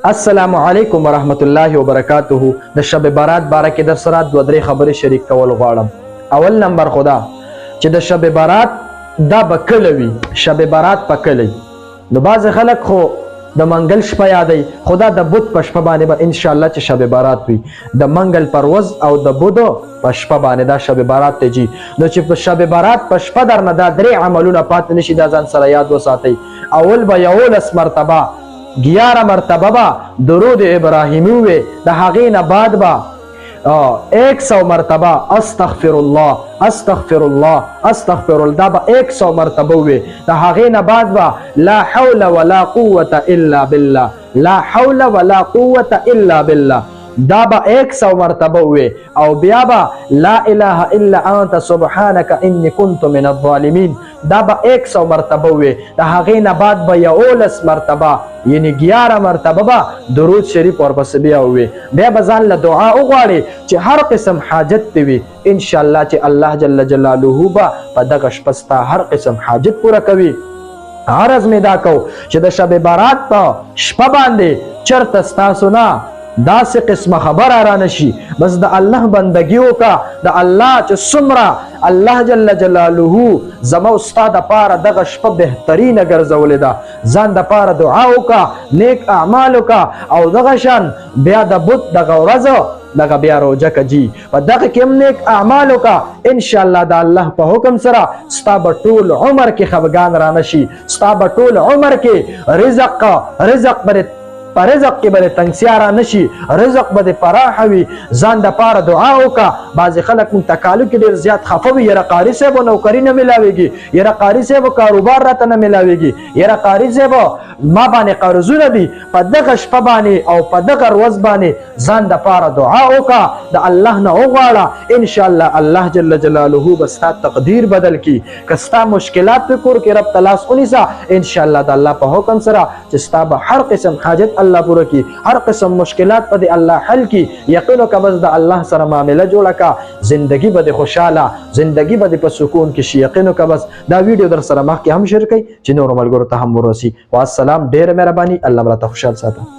السلام علیکم ورحمت الله وبرکاتہ. د شب برات باره کې در سره دوه درې خبرې شریک کول غواړم. اول نمبر خدا چې د شب برات دا به کله وي، شب برات په کله نو بعض خلک خو د منګل شپه یادوي، خدا د بت په شپه باندې به انشاءالله چې شب برات وي، د منګل پر ورځ او د بدو په شپه باندې دا شب برات ته جي. نو چې په شب برات په شپه درنه دا درې عملونه پاتې نشي، دا ځان سره یاد وساتئ. اول به 11 مرتبه 11 مرتبه با درود ابراهیمی وی، د هغې نه بعد با 100 مرتبه استغفر الله استغفر الله استغفر الله، دا به 100 مرتبه وی. د هغې نه بعد با لا حول ولا قوة الا بالله، لا حول ولا قوة الا بالله، دا به 100 مرتبه وی. او بیا به لا اله الا انت سبحانك انی كنت من الظالمین، دا به 100 مرتبه وی. د هغې نه بعد به 11 مرتبه یعنی 11 مرتبه به درود شریف ورپسې بیا ووي. بیا به ځان له دعا وغواړي چې هر قسم حاجت دې وي، انشاءالله چې الله جل جلاله به په دغه شپه ستا هر قسم حاجت پوره کوي. عرض مې دا کو چې د شب برات په شپه باندې چرته ستاسو نه داسې قسمه خبره را نشي، بس د الله بندگی وکړه. د الله چې څومره الله جل جلاله زما او ستا دپاره دغه شپه بهترینه ګرځولې ده، ځان دپاره دعا وکړه، نیک اعمال وکړه. او دغه شان بیا د بت دغه ورځ دغه بیا روجه کجي، په دغه کې هم نیک اعمال وکړه. انشاءالله د الله په حکم سره ستا به ټول عمر کې خفګان را نشي، ستا به ټول عمر کې رزق به په رزق کې به تنګسیا نشي، رزق به فراح وي. ځان دپاره دعا وکړه. بعضې خلک مونږ تکالو کې ډېر زیات خفه وي، یاره قاري صاحب نوکري نه میلاویږي، یاره قاري صاحب کاروبار راته نه میلاویږي، یاره قاري صاحب ما باندې قرضونه دي. په دغه شپه باندې او په دغه ورځ باندې ځان دپاره دعا وکړه، د الله نه وغواړه، انشاءالله الله جل جلاله به ستا تقدیر بدل کړي. که ستا مشکلات په کور کې رب ته لاس ونیسه، انشاءالله د الله په حکم سره چې ستا به هر قسم حاجت الله پوره کی، هر قسم مشکلات په الله حل کی. یقین وکړه بس د الله سره معامله جوړه کا، زندگی به خوشاله، زندگی به په سکون کې شي. یقین وکړه بس دا ویډیو در سره مخکې هم شیر کړئ چې نور ملګرو ته هم ورسي. والسلام، ډېره مهرباني، الله مراته خوشحال ساته.